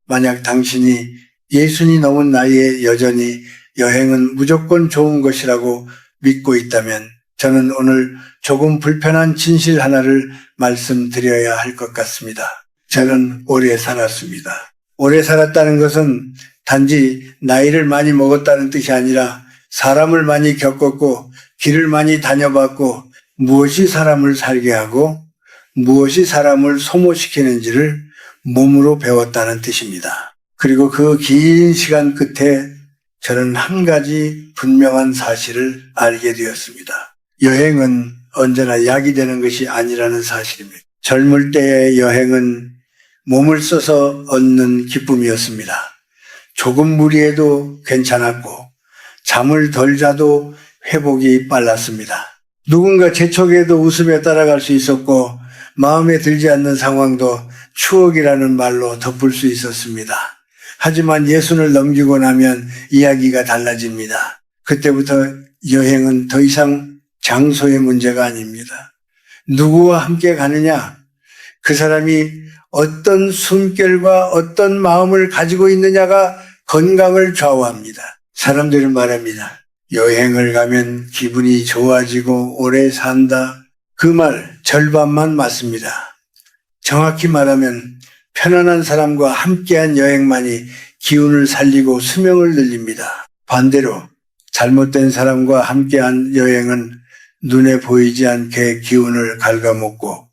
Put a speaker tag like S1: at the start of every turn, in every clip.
S1: 만약 당신이 예순이 넘은 나이에 여전히 여행은 무조건 좋은 것이라고 믿고 있다면 저는 오늘 조금 불편한 진실 하나를 말씀드려야 할 것 같습니다. 저는 오래 살았습니다. 오래 살았다는 것은 단지 나이를 많이 먹었다는 뜻이 아니라 사람을 많이 겪었고 길을 많이 다녀봤고 무엇이 사람을 살게 하고 무엇이 사람을 소모시키는지를 몸으로 배웠다는 뜻입니다. 그리고 그 긴 시간 끝에 저는 한 가지 분명한 사실을 알게 되었습니다. 여행은 언제나 약이 되는 것이 아니라는 사실입니다. 젊을 때의 여행은 몸을 써서 얻는 기쁨이었습니다. 조금 무리해도 괜찮았고 잠을 덜 자도 회복이 빨랐습니다. 누군가 재촉해도 웃으며 따라갈 수 있었고 마음에 들지 않는 상황도 추억이라는 말로 덮을 수 있었습니다. 하지만 예순을 넘기고 나면 이야기가 달라집니다. 그때부터 여행은 더 이상 장소의 문제가 아닙니다. 누구와 함께 가느냐, 그 사람이 어떤 숨결과 어떤 마음을 가지고 있느냐가 건강을 좌우합니다. 사람들은 말합니다. 여행을 가면 기분이 좋아지고 오래 산다. 그 말 절반만 맞습니다. 정확히 말하면 편안한 사람과 함께한 여행만이 기운을 살리고 수명을 늘립니다. 반대로 잘못된 사람과 함께한 여행은 눈에 보이지 않게 기운을 갉아먹고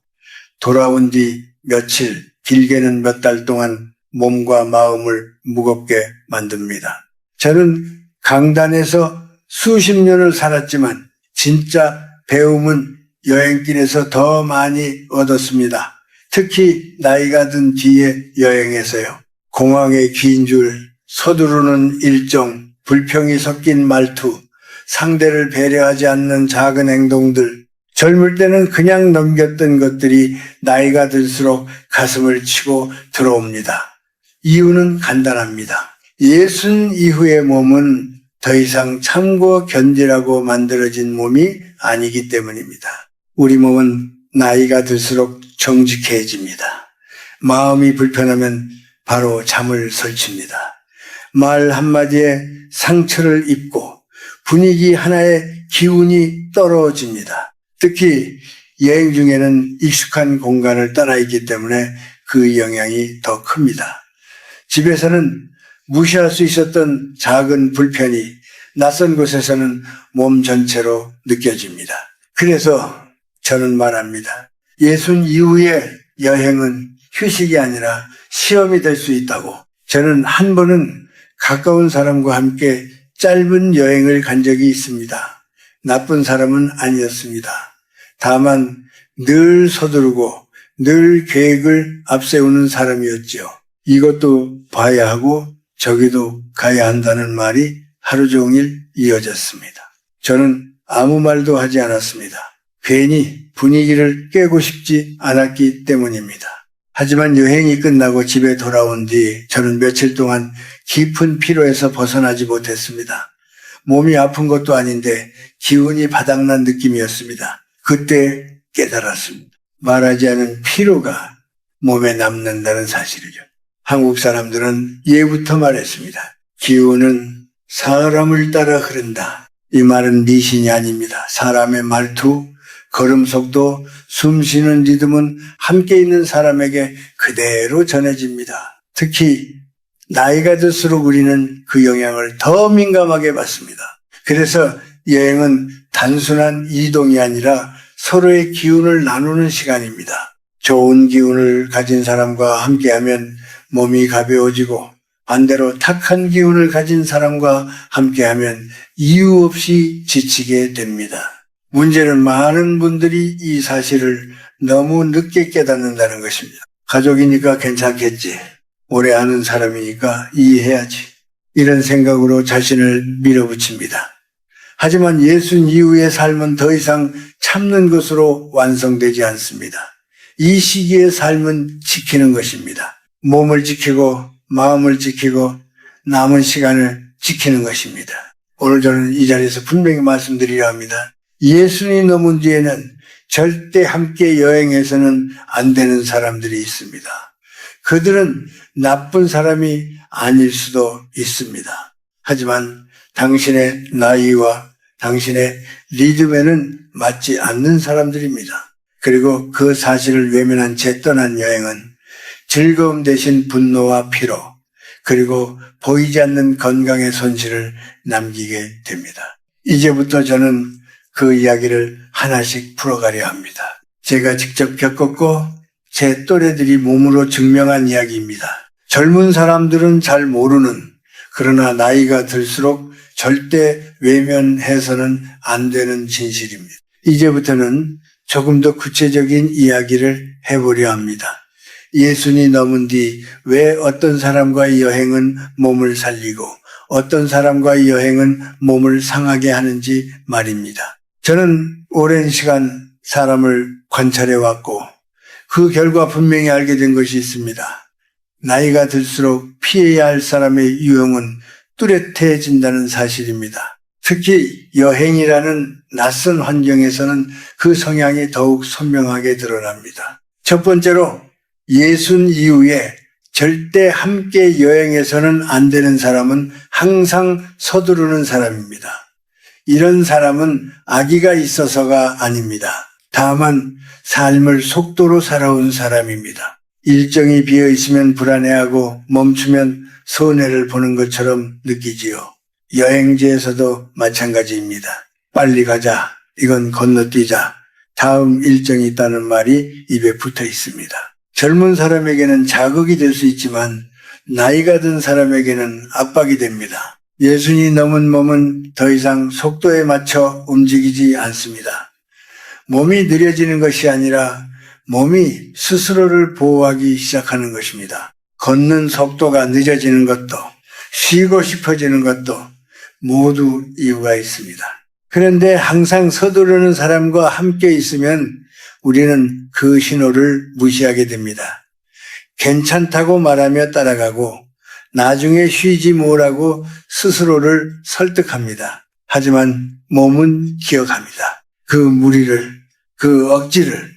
S1: 돌아온 뒤 며칠, 길게는 몇 달 동안 몸과 마음을 무겁게 만듭니다. 저는 강단에서 수십 년을 살았지만 진짜 배움은 여행길에서 더 많이 얻었습니다. 특히 나이가 든 뒤에 여행에서요. 공항의 긴 줄, 서두르는 일정, 불평이 섞인 말투, 상대를 배려하지 않는 작은 행동들, 젊을 때는 그냥 넘겼던 것들이 나이가 들수록 가슴을 치고 들어옵니다. 이유는 간단합니다. 예순 이후의 몸은 더 이상 참고 견디라고 만들어진 몸이 아니기 때문입니다. 우리 몸은 나이가 들수록 정직해집니다. 마음이 불편하면 바로 잠을 설칩니다. 말 한마디에 상처를 입고 분위기 하나에 기운이 떨어집니다. 특히 여행 중에는 익숙한 공간을 떠나 있기 때문에 그 영향이 더 큽니다. 집에서는 무시할 수 있었던 작은 불편이 낯선 곳에서는 몸 전체로 느껴집니다. 그래서 저는 말합니다. 예순 이후의 여행은 휴식이 아니라 시험이 될 수 있다고. 저는 한 번은 가까운 사람과 함께 짧은 여행을 간 적이 있습니다. 나쁜 사람은 아니었습니다. 다만 늘 서두르고 늘 계획을 앞세우는 사람이었죠. 이것도 봐야 하고 저기도 가야 한다는 말이 하루 종일 이어졌습니다. 저는 아무 말도 하지 않았습니다. 괜히 분위기를 깨고 싶지 않았기 때문입니다. 하지만 여행이 끝나고 집에 돌아온 뒤 저는 며칠 동안 깊은 피로에서 벗어나지 못했습니다. 몸이 아픈 것도 아닌데 기운이 바닥난 느낌이었습니다. 그때 깨달았습니다. 말하지 않은 피로가 몸에 남는다는 사실이죠. 한국 사람들은 예부터 말했습니다. 기운은 사람을 따라 흐른다. 이 말은 미신이 아닙니다. 사람의 말투, 걸음 속도, 숨 쉬는 리듬은 함께 있는 사람에게 그대로 전해집니다. 특히 나이가 들수록 우리는 그 영향을 더 민감하게 받습니다. 그래서 여행은 단순한 이동이 아니라 서로의 기운을 나누는 시간입니다. 좋은 기운을 가진 사람과 함께하면 몸이 가벼워지고 반대로 탁한 기운을 가진 사람과 함께하면 이유 없이 지치게 됩니다. 문제는 많은 분들이 이 사실을 너무 늦게 깨닫는다는 것입니다. 가족이니까 괜찮겠지. 오래 아는 사람이니까 이해해야지. 이런 생각으로 자신을 밀어붙입니다. 하지만 예순 이후의 삶은 더 이상 참는 것으로 완성되지 않습니다. 이 시기의 삶은 지키는 것입니다. 몸을 지키고 마음을 지키고 남은 시간을 지키는 것입니다. 오늘 저는 이 자리에서 분명히 말씀드리려 합니다. 예순이 넘은 뒤에는 절대 함께 여행해서는 안 되는 사람들이 있습니다. 그들은 나쁜 사람이 아닐 수도 있습니다. 하지만 당신의 나이와 당신의 리듬에는 맞지 않는 사람들입니다. 그리고 그 사실을 외면한 채 떠난 여행은 즐거움 대신 분노와 피로, 그리고 보이지 않는 건강의 손실을 남기게 됩니다. 이제부터 저는 그 이야기를 하나씩 풀어가려 합니다. 제가 직접 겪었고 제 또래들이 몸으로 증명한 이야기입니다. 젊은 사람들은 잘 모르는, 그러나 나이가 들수록 절대 외면해서는 안 되는 진실입니다. 이제부터는 조금 더 구체적인 이야기를 해보려 합니다. 예순이 넘은 뒤 왜 어떤 사람과의 여행은 몸을 살리고 어떤 사람과의 여행은 몸을 상하게 하는지 말입니다. 저는 오랜 시간 사람을 관찰해 왔고 그 결과 분명히 알게 된 것이 있습니다. 나이가 들수록 피해야 할 사람의 유형은 뚜렷해진다는 사실입니다. 특히 여행이라는 낯선 환경에서는 그 성향이 더욱 선명하게 드러납니다. 첫 번째로 예순 이후에 절대 함께 여행해서는 안 되는 사람은 항상 서두르는 사람입니다. 이런 사람은 악의가 있어서가 아닙니다. 다만 삶을 속도로 살아온 사람입니다. 일정이 비어 있으면 불안해하고 멈추면 손해를 보는 것처럼 느끼지요. 여행지에서도 마찬가지입니다. 빨리 가자, 이건 건너뛰자, 다음 일정이 있다는 말이 입에 붙어 있습니다. 젊은 사람에게는 자극이 될 수 있지만 나이가 든 사람에게는 압박이 됩니다. 예순이 넘은 몸은 더 이상 속도에 맞춰 움직이지 않습니다. 몸이 느려지는 것이 아니라 몸이 스스로를 보호하기 시작하는 것입니다. 걷는 속도가 늦어지는 것도, 쉬고 싶어지는 것도 모두 이유가 있습니다. 그런데 항상 서두르는 사람과 함께 있으면 우리는 그 신호를 무시하게 됩니다. 괜찮다고 말하며 따라가고 나중에 쉬지 뭐라고 스스로를 설득합니다. 하지만 몸은 기억합니다. 그 무리를, 그 억지를.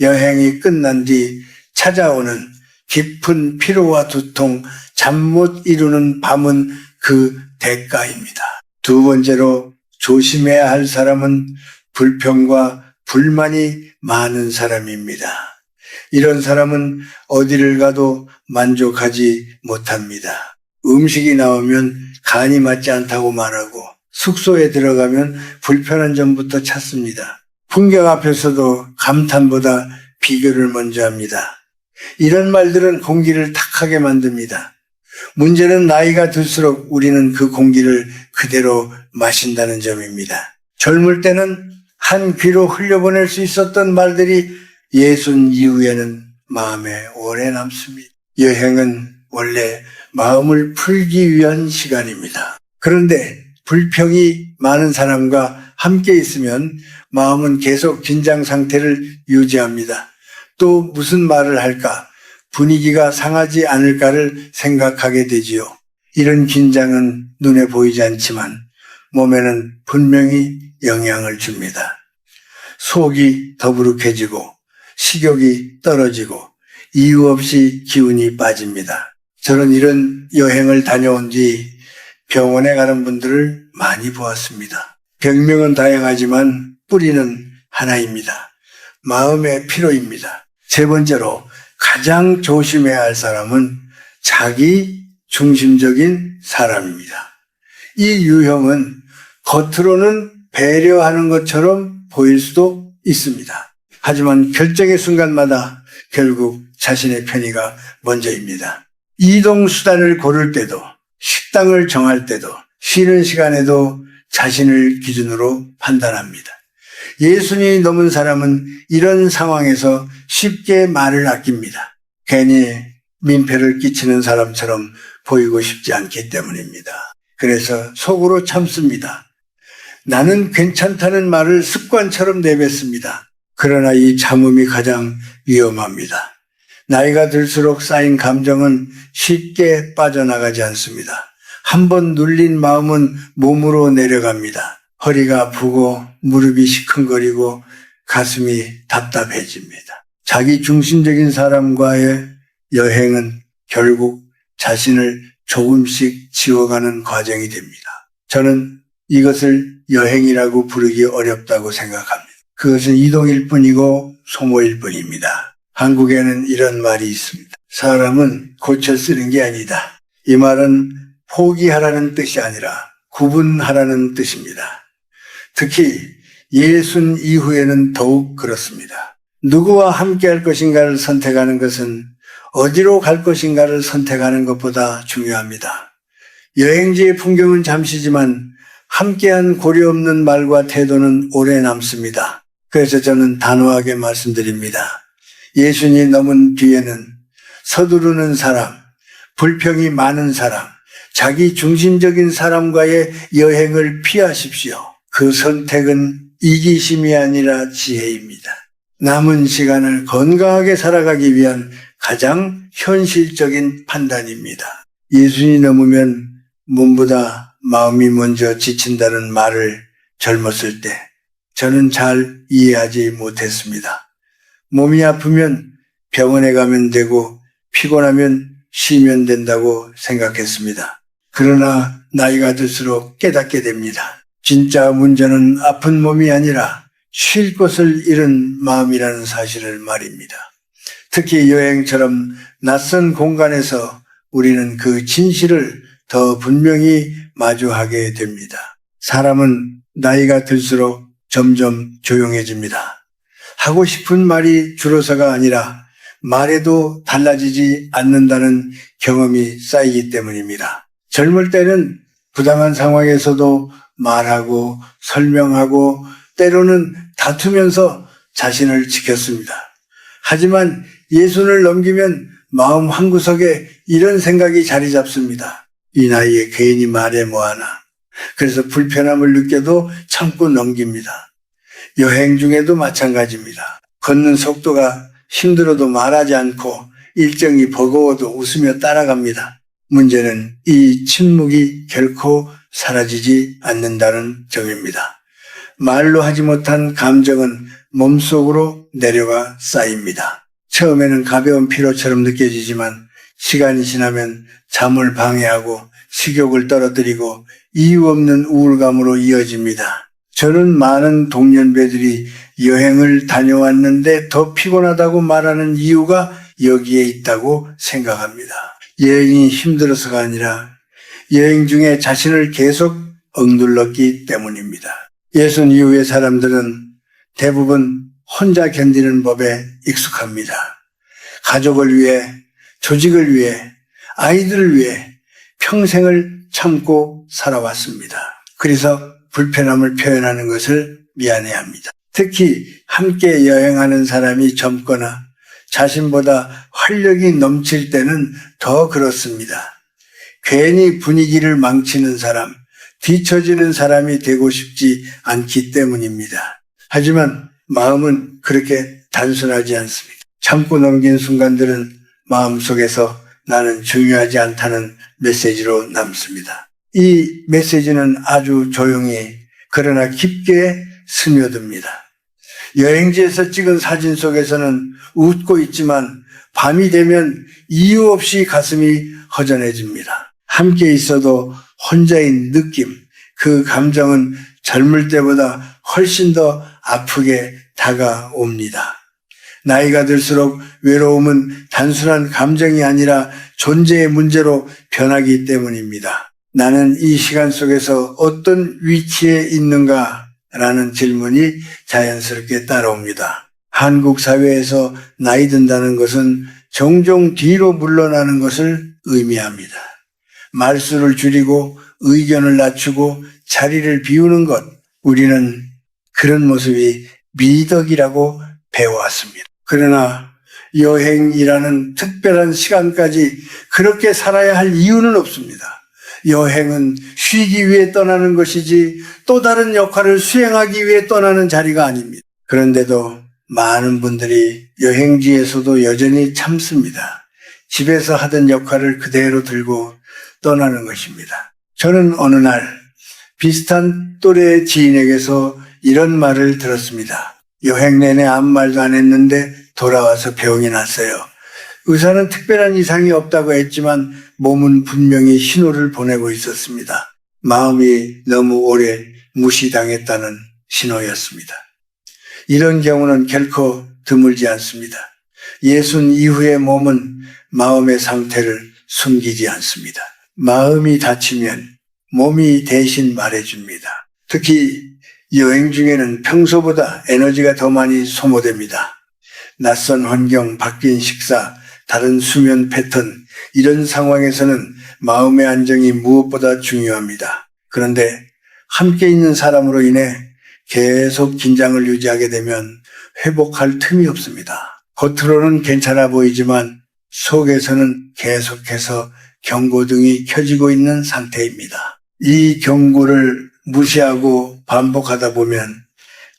S1: 여행이 끝난 뒤 찾아오는 깊은 피로와 두통, 잠 못 이루는 밤은 그 대가입니다. 두 번째로 조심해야 할 사람은 불평과 불만이 많은 사람입니다. 이런 사람은 어디를 가도 만족하지 못합니다. 음식이 나오면 간이 맞지 않다고 말하고 숙소에 들어가면 불편한 점부터 찾습니다. 풍경 앞에서도 감탄보다 비교를 먼저 합니다. 이런 말들은 공기를 탁하게 만듭니다. 문제는 나이가 들수록 우리는 그 공기를 그대로 마신다는 점입니다. 젊을 때는 한 귀로 흘려보낼 수 있었던 말들이 예순 이후에는 마음에 오래 남습니다. 여행은 원래 마음을 풀기 위한 시간입니다. 그런데 불평이 많은 사람과 함께 있으면 마음은 계속 긴장 상태를 유지합니다. 또 무슨 말을 할까, 분위기가 상하지 않을까를 생각하게 되지요. 이런 긴장은 눈에 보이지 않지만 몸에는 분명히 영향을 줍니다. 속이 더부룩해지고 식욕이 떨어지고 이유 없이 기운이 빠집니다. 저는 이런 여행을 다녀온 뒤 병원에 가는 분들을 많이 보았습니다. 병명은 다양하지만 뿌리는 하나입니다. 마음의 피로입니다. 세 번째로 가장 조심해야 할 사람은 자기 중심적인 사람입니다. 이 유형은 겉으로는 배려하는 것처럼 보일 수도 있습니다. 하지만 결정의 순간마다 결국 자신의 편의가 먼저입니다. 이동수단을 고를 때도, 식당을 정할 때도, 쉬는 시간에도 자신을 기준으로 판단합니다. 예순이 넘은 사람은 이런 상황에서 쉽게 말을 아낍니다. 괜히 민폐를 끼치는 사람처럼 보이고 싶지 않기 때문입니다. 그래서 속으로 참습니다. 나는 괜찮다는 말을 습관처럼 내뱉습니다. 그러나 이 참음이 가장 위험합니다. 나이가 들수록 쌓인 감정은 쉽게 빠져나가지 않습니다. 한번 눌린 마음은 몸으로 내려갑니다. 허리가 아프고 무릎이 시큰거리고 가슴이 답답해집니다. 자기 중심적인 사람과의 여행은 결국 자신을 조금씩 지워가는 과정이 됩니다. 저는 이것을 여행이라고 부르기 어렵다고 생각합니다. 그것은 이동일 뿐이고 소모일 뿐입니다. 한국에는 이런 말이 있습니다. 사람은 고쳐 쓰는 게 아니다. 이 말은 포기하라는 뜻이 아니라 구분하라는 뜻입니다. 특히 예순 이후에는 더욱 그렇습니다. 누구와 함께 할 것인가를 선택하는 것은 어디로 갈 것인가를 선택하는 것보다 중요합니다. 여행지의 풍경은 잠시지만 함께한 고려 없는 말과 태도는 오래 남습니다. 그래서 저는 단호하게 말씀드립니다. 예순이 넘은 뒤에는 서두르는 사람, 불평이 많은 사람, 자기 중심적인 사람과의 여행을 피하십시오. 그 선택은 이기심이 아니라 지혜입니다. 남은 시간을 건강하게 살아가기 위한 가장 현실적인 판단입니다. 예순이 넘으면 몸보다 마음이 먼저 지친다는 말을 젊었을 때 저는 잘 이해하지 못했습니다. 몸이 아프면 병원에 가면 되고 피곤하면 쉬면 된다고 생각했습니다. 그러나 나이가 들수록 깨닫게 됩니다. 진짜 문제는 아픈 몸이 아니라 쉴 곳을 잃은 마음이라는 사실을 말입니다. 특히 여행처럼 낯선 공간에서 우리는 그 진실을 더 분명히 마주하게 됩니다. 사람은 나이가 들수록 점점 조용해집니다. 하고 싶은 말이 줄어서가 아니라 말해도 달라지지 않는다는 경험이 쌓이기 때문입니다. 젊을 때는 부당한 상황에서도 말하고 설명하고 때로는 다투면서 자신을 지켰습니다. 하지만 예순을 넘기면 마음 한구석에 이런 생각이 자리 잡습니다. 이 나이에 괜히 말해 뭐하나. 그래서 불편함을 느껴도 참고 넘깁니다. 여행 중에도 마찬가지입니다. 걷는 속도가 힘들어도 말하지 않고 일정이 버거워도 웃으며 따라갑니다. 문제는 이 침묵이 결코 사라지지 않는다는 점입니다. 말로 하지 못한 감정은 몸속으로 내려가 쌓입니다. 처음에는 가벼운 피로처럼 느껴지지만 시간이 지나면 잠을 방해하고 식욕을 떨어뜨리고 이유 없는 우울감으로 이어집니다. 저는 많은 동년배들이 여행을 다녀왔는데 더 피곤하다고 말하는 이유가 여기에 있다고 생각합니다. 여행이 힘들어서가 아니라 여행 중에 자신을 계속 억눌렀기 때문입니다. 예순 이후의 사람들은 대부분 혼자 견디는 법에 익숙합니다. 가족을 위해, 조직을 위해, 아이들을 위해 평생을 참고 살아왔습니다. 그래서 불편함을 표현하는 것을 미안해합니다. 특히 함께 여행하는 사람이 젊거나 자신보다 활력이 넘칠 때는 더 그렇습니다. 괜히 분위기를 망치는 사람, 뒤처지는 사람이 되고 싶지 않기 때문입니다. 하지만 마음은 그렇게 단순하지 않습니다. 참고 넘긴 순간들은 마음속에서 나는 중요하지 않다는 메시지로 남습니다. 이 메시지는 아주 조용히 그러나 깊게 스며듭니다. 여행지에서 찍은 사진 속에서는 웃고 있지만 밤이 되면 이유 없이 가슴이 허전해집니다. 함께 있어도 혼자인 느낌, 그 감정은 젊을 때보다 훨씬 더 아프게 다가옵니다. 나이가 들수록 외로움은 단순한 감정이 아니라 존재의 문제로 변하기 때문입니다. 나는 이 시간 속에서 어떤 위치에 있는가? 라는 질문이 자연스럽게 따라옵니다. 한국 사회에서 나이 든다는 것은 종종 뒤로 물러나는 것을 의미합니다. 말수를 줄이고 의견을 낮추고 자리를 비우는 것, 우리는 그런 모습이 미덕이라고 배워왔습니다. 그러나 여행이라는 특별한 시간까지 그렇게 살아야 할 이유는 없습니다. 여행은 쉬기 위해 떠나는 것이지 또 다른 역할을 수행하기 위해 떠나는 자리가 아닙니다. 그런데도 많은 분들이 여행지에서도 여전히 참습니다. 집에서 하던 역할을 그대로 들고 떠나는 것입니다. 저는 어느 날 비슷한 또래 지인에게서 이런 말을 들었습니다. 여행 내내 아무 말도 안 했는데 돌아와서 병이 났어요. 의사는 특별한 이상이 없다고 했지만 몸은 분명히 신호를 보내고 있었습니다. 마음이 너무 오래 무시당했다는 신호였습니다. 이런 경우는 결코 드물지 않습니다. 예순 이후의 몸은 마음의 상태를 숨기지 않습니다. 마음이 다치면 몸이 대신 말해줍니다. 특히 여행 중에는 평소보다 에너지가 더 많이 소모됩니다. 낯선 환경, 바뀐 식사, 다른 수면 패턴, 이런 상황에서는 마음의 안정이 무엇보다 중요합니다. 그런데 함께 있는 사람으로 인해 계속 긴장을 유지하게 되면 회복할 틈이 없습니다. 겉으로는 괜찮아 보이지만 속에서는 계속해서 경고등이 켜지고 있는 상태입니다. 이 경고를 무시하고 반복하다 보면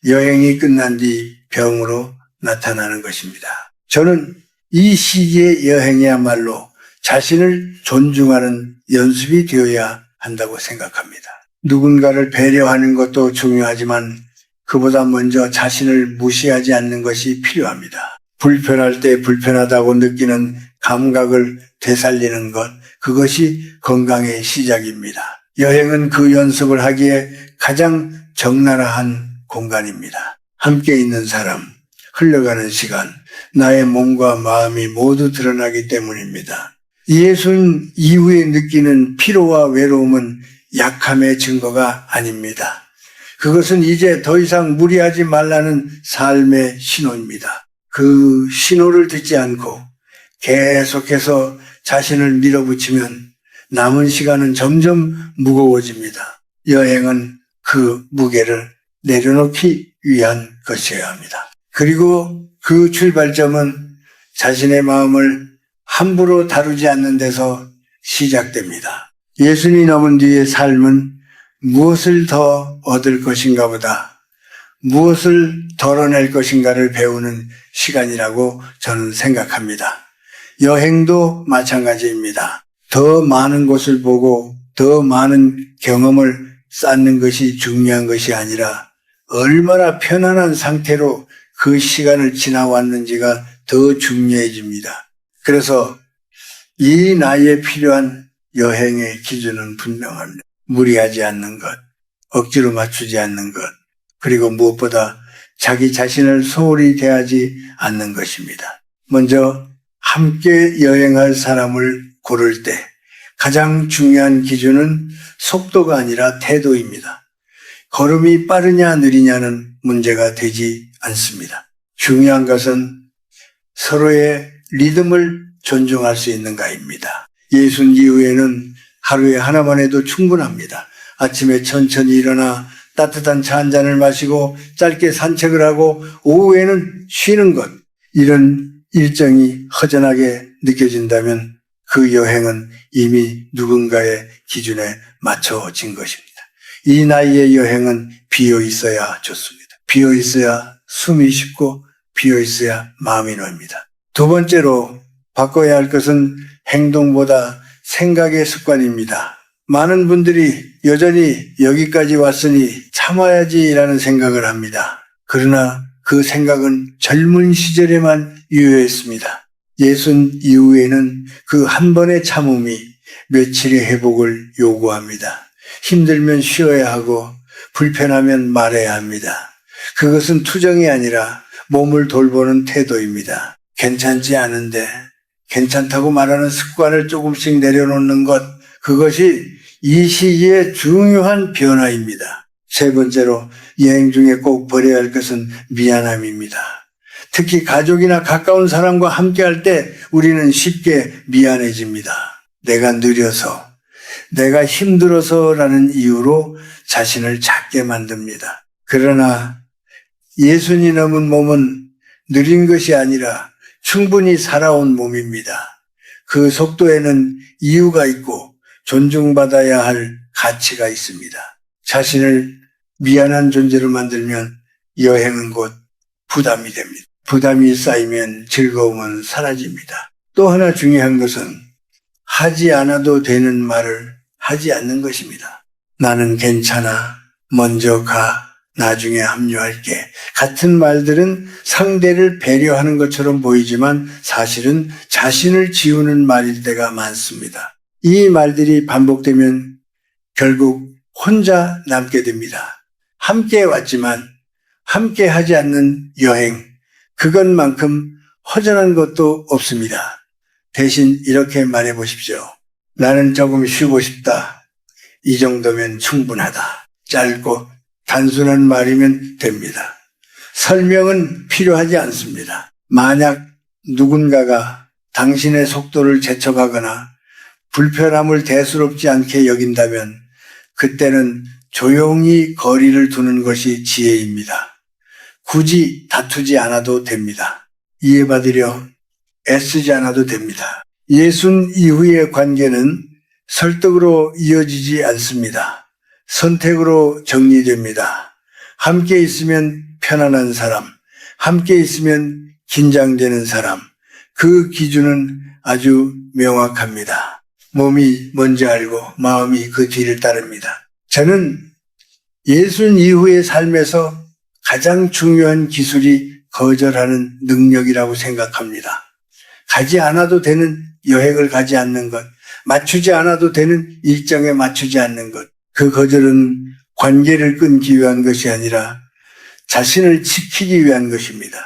S1: 여행이 끝난 뒤 병으로 나타나는 것입니다. 저는 이 시기의 여행이야말로 자신을 존중하는 연습이 되어야 한다고 생각합니다. 누군가를 배려하는 것도 중요하지만 그보다 먼저 자신을 무시하지 않는 것이 필요합니다. 불편할 때 불편하다고 느끼는 감각을 되살리는 것, 그것이 건강의 시작입니다. 여행은 그 연습을 하기에 가장 적나라한 공간입니다. 함께 있는 사람, 흘러가는 시간, 나의 몸과 마음이 모두 드러나기 때문입니다. 예순 이후에 느끼는 피로와 외로움은 약함의 증거가 아닙니다. 그것은 이제 더 이상 무리하지 말라는 삶의 신호입니다. 그 신호를 듣지 않고 계속해서 자신을 밀어붙이면 남은 시간은 점점 무거워집니다. 여행은 그 무게를 내려놓기 위한 것이어야 합니다. 그리고 그 출발점은 자신의 마음을 함부로 다루지 않는 데서 시작됩니다. 예순이 넘은 뒤의 삶은 무엇을 더 얻을 것인가 보다 무엇을 덜어낼 것인가를 배우는 시간이라고 저는 생각합니다. 여행도 마찬가지입니다. 더 많은 곳을 보고 더 많은 경험을 쌓는 것이 중요한 것이 아니라 얼마나 편안한 상태로 그 시간을 지나왔는지가 더 중요해집니다. 그래서 이 나이에 필요한 여행의 기준은 분명합니다. 무리하지 않는 것, 억지로 맞추지 않는 것, 그리고 무엇보다 자기 자신을 소홀히 대하지 않는 것입니다. 먼저 함께 여행할 사람을 고를 때 가장 중요한 기준은 속도가 아니라 태도입니다. 걸음이 빠르냐 느리냐는 문제가 되지 않습니다. 중요한 것은 서로의 리듬을 존중할 수 있는가입니다. 예순 이후에는 하루에 하나만 해도 충분합니다. 아침에 천천히 일어나 따뜻한 차 한 잔을 마시고 짧게 산책을 하고 오후에는 쉬는 것, 이런 일정이 허전하게 느껴진다면 그 여행은 이미 누군가의 기준에 맞춰진 것입니다. 이 나이의 여행은 비어 있어야 좋습니다. 비어 있어야 숨이 쉽고 비어 있어야 마음이 놓입니다. 두 번째로 바꿔야 할 것은 행동보다 생각의 습관입니다. 많은 분들이 여전히 여기까지 왔으니 참아야지라는 생각을 합니다. 그러나 그 생각은 젊은 시절에만 유효했습니다. 예순 이후에는 그 한 번의 참음이 며칠의 회복을 요구합니다. 힘들면 쉬어야 하고 불편하면 말해야 합니다. 그것은 투정이 아니라 몸을 돌보는 태도입니다. 괜찮지 않은데 괜찮다고 말하는 습관을 조금씩 내려놓는 것, 그것이 이 시기의 중요한 변화입니다. 세 번째로 여행 중에 꼭 버려야 할 것은 미안함입니다. 특히 가족이나 가까운 사람과 함께할 때 우리는 쉽게 미안해집니다. 내가 느려서, 내가 힘들어서라는 이유로 자신을 작게 만듭니다. 그러나 예순이 넘은 몸은 느린 것이 아니라 충분히 살아온 몸입니다. 그 속도에는 이유가 있고 존중받아야 할 가치가 있습니다. 자신을 미안한 존재로 만들면 여행은 곧 부담이 됩니다. 부담이 쌓이면 즐거움은 사라집니다. 또 하나 중요한 것은 하지 않아도 되는 말을 하지 않는 것입니다. 나는 괜찮아, 먼저 가, 나중에 합류할게. 같은 말들은 상대를 배려하는 것처럼 보이지만 사실은 자신을 지우는 말일 때가 많습니다. 이 말들이 반복되면 결국 혼자 남게 됩니다. 함께 왔지만 함께 하지 않는 여행, 그것만큼 허전한 것도 없습니다. 대신 이렇게 말해 보십시오. 나는 조금 쉬고 싶다. 이 정도면 충분하다. 짧고 단순한 말이면 됩니다. 설명은 필요하지 않습니다. 만약 누군가가 당신의 속도를 재촉하거나 불편함을 대수롭지 않게 여긴다면 그때는 조용히 거리를 두는 것이 지혜입니다. 굳이 다투지 않아도 됩니다. 이해받으려 애쓰지 않아도 됩니다. 예순 이후의 관계는 설득으로 이어지지 않습니다. 선택으로 정리됩니다. 함께 있으면 편안한 사람, 함께 있으면 긴장되는 사람, 그 기준은 아주 명확합니다. 몸이 먼저 알고 마음이 그 뒤를 따릅니다. 저는 예순 이후의 삶에서 가장 중요한 기술이 거절하는 능력이라고 생각합니다. 가지 않아도 되는 여행을 가지 않는 것, 맞추지 않아도 되는 일정에 맞추지 않는 것, 그 거절은 관계를 끊기 위한 것이 아니라 자신을 지키기 위한 것입니다.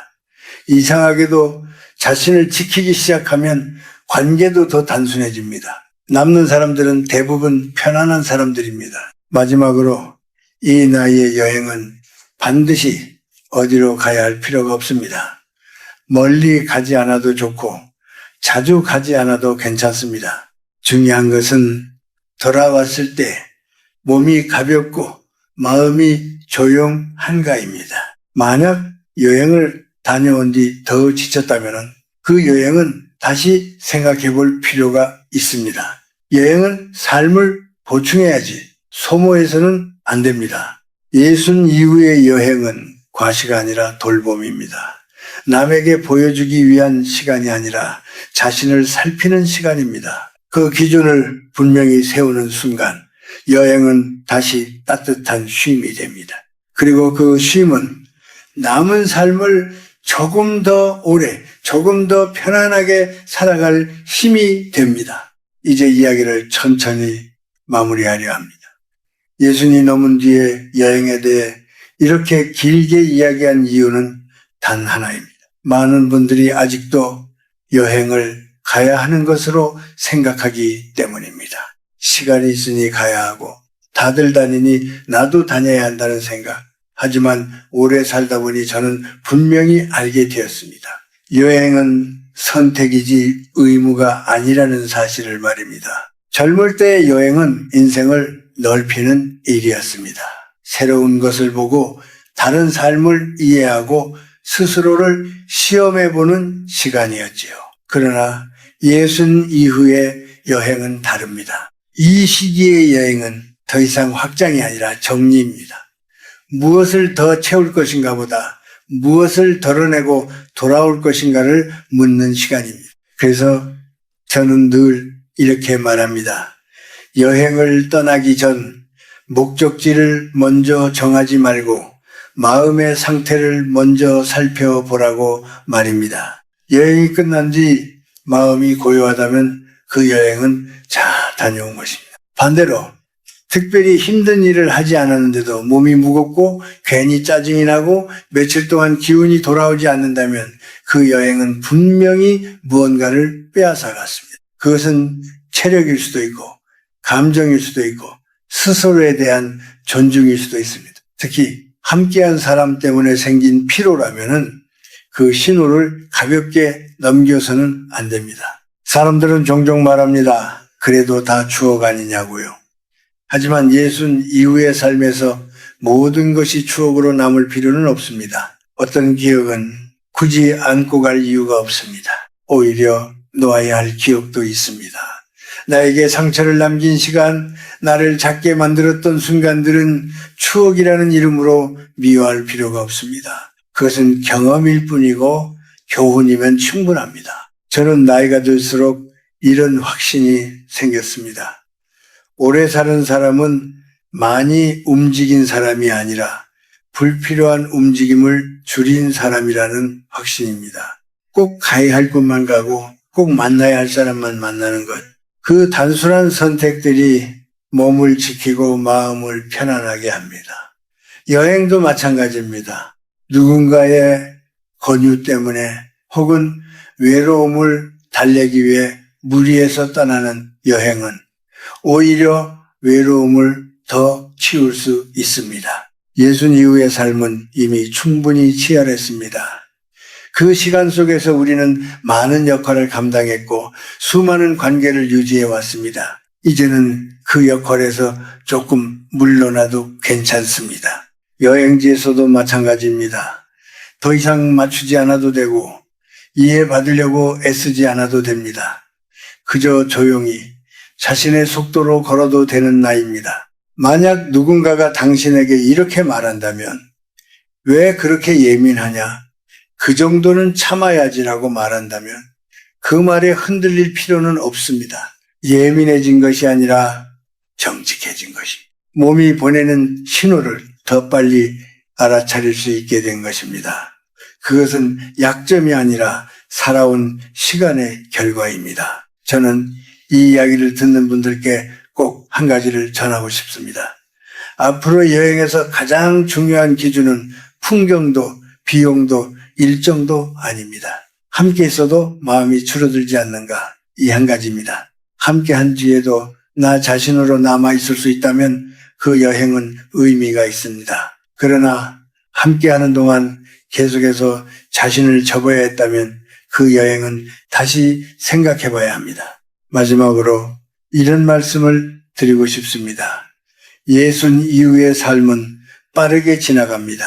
S1: 이상하게도 자신을 지키기 시작하면 관계도 더 단순해집니다. 남는 사람들은 대부분 편안한 사람들입니다. 마지막으로 이 나이의 여행은 반드시 어디로 가야 할 필요가 없습니다. 멀리 가지 않아도 좋고 자주 가지 않아도 괜찮습니다. 중요한 것은 돌아왔을 때 몸이 가볍고 마음이 조용한가입니다. 만약 여행을 다녀온 뒤 더 지쳤다면 그 여행은 다시 생각해 볼 필요가 있습니다. 여행은 삶을 보충해야지 소모해서는 안 됩니다. 예순 이후의 여행은 과시가 아니라 돌봄입니다. 남에게 보여주기 위한 시간이 아니라 자신을 살피는 시간입니다. 그 기준을 분명히 세우는 순간 여행은 다시 따뜻한 쉼이 됩니다. 그리고 그 쉼은 남은 삶을 조금 더 오래, 조금 더 편안하게 살아갈 힘이 됩니다. 이제 이야기를 천천히 마무리하려 합니다. 예순이 넘은 뒤에 여행에 대해 이렇게 길게 이야기한 이유는 단 하나입니다. 많은 분들이 아직도 여행을 가야 하는 것으로 생각하기 때문입니다. 시간이 있으니 가야 하고 다들 다니니 나도 다녀야 한다는 생각. 하지만 오래 살다 보니 저는 분명히 알게 되었습니다. 여행은 선택이지 의무가 아니라는 사실을 말입니다. 젊을 때의 여행은 인생을 넓히는 일이었습니다. 새로운 것을 보고 다른 삶을 이해하고 스스로를 시험해보는 시간이었지요. 그러나 예순 이후의 여행은 다릅니다. 이 시기의 여행은 더 이상 확장이 아니라 정리입니다. 무엇을 더 채울 것인가 보다 무엇을 덜어내고 돌아올 것인가를 묻는 시간입니다. 그래서 저는 늘 이렇게 말합니다. 여행을 떠나기 전 목적지를 먼저 정하지 말고 마음의 상태를 먼저 살펴보라고 말입니다. 여행이 끝난 뒤 마음이 고요하다면 그 여행은 잘 다녀온 것입니다. 반대로 특별히 힘든 일을 하지 않았는데도 몸이 무겁고 괜히 짜증이 나고 며칠 동안 기운이 돌아오지 않는다면 그 여행은 분명히 무언가를 빼앗아갔습니다. 그것은 체력일 수도 있고 감정일 수도 있고 스스로에 대한 존중일 수도 있습니다. 특히 함께한 사람 때문에 생긴 피로라면은 그 신호를 가볍게 넘겨서는 안 됩니다. 사람들은 종종 말합니다. 그래도 다 추억 아니냐고요. 하지만 예순 이후의 삶에서 모든 것이 추억으로 남을 필요는 없습니다. 어떤 기억은 굳이 안고 갈 이유가 없습니다. 오히려 놓아야 할 기억도 있습니다. 나에게 상처를 남긴 시간, 나를 작게 만들었던 순간들은 추억이라는 이름으로 미워할 필요가 없습니다. 그것은 경험일 뿐이고 교훈이면 충분합니다. 저는 나이가 들수록 이런 확신이 생겼습니다. 오래 사는 사람은 많이 움직인 사람이 아니라 불필요한 움직임을 줄인 사람이라는 확신입니다. 꼭 가야 할 곳만 가고 꼭 만나야 할 사람만 만나는 것. 그 단순한 선택들이 몸을 지키고 마음을 편안하게 합니다. 여행도 마찬가지입니다. 누군가의 권유 때문에 혹은 외로움을 달래기 위해 무리해서 떠나는 여행은 오히려 외로움을 더 키울 수 있습니다. 예수님 이후의 삶은 이미 충분히 치열했습니다. 그 시간 속에서 우리는 많은 역할을 감당했고 수많은 관계를 유지해 왔습니다. 이제는 그 역할에서 조금 물러나도 괜찮습니다. 여행지에서도 마찬가지입니다. 더 이상 맞추지 않아도 되고 이해받으려고 애쓰지 않아도 됩니다. 그저 조용히 자신의 속도로 걸어도 되는 나이입니다. 만약 누군가가 당신에게 이렇게 말한다면 왜 그렇게 예민하냐? 그 정도는 참아야지라고 말한다면 그 말에 흔들릴 필요는 없습니다. 예민해진 것이 아니라 정직해진 것이. 몸이 보내는 신호를 더 빨리 알아차릴 수 있게 된 것입니다. 그것은 약점이 아니라 살아온 시간의 결과입니다. 저는 이 이야기를 듣는 분들께 꼭 한 가지를 전하고 싶습니다. 앞으로 여행에서 가장 중요한 기준은 풍경도 비용도 일정도 아닙니다. 함께 있어도 마음이 줄어들지 않는가, 이 한 가지입니다. 함께 한 뒤에도 나 자신으로 남아있을 수 있다면 그 여행은 의미가 있습니다. 그러나 함께하는 동안 계속해서 자신을 접어야 했다면 그 여행은 다시 생각해 봐야 합니다. 마지막으로 이런 말씀을 드리고 싶습니다. 예수님 이후의 삶은 빠르게 지나갑니다.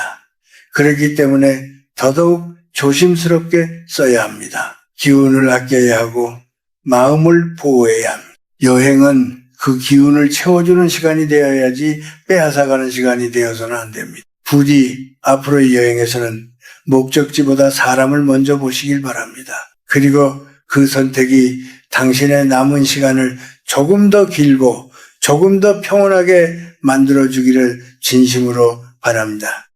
S1: 그렇기 때문에 더더욱 조심스럽게 써야 합니다. 기운을 아껴야 하고 마음을 보호해야 합니다. 여행은 그 기운을 채워주는 시간이 되어야지 빼앗아가는 시간이 되어서는 안 됩니다. 부디 앞으로의 여행에서는 목적지보다 사람을 먼저 보시길 바랍니다. 그리고 그 선택이 당신의 남은 시간을 조금 더 길고 조금 더 평온하게 만들어주기를 진심으로 바랍니다.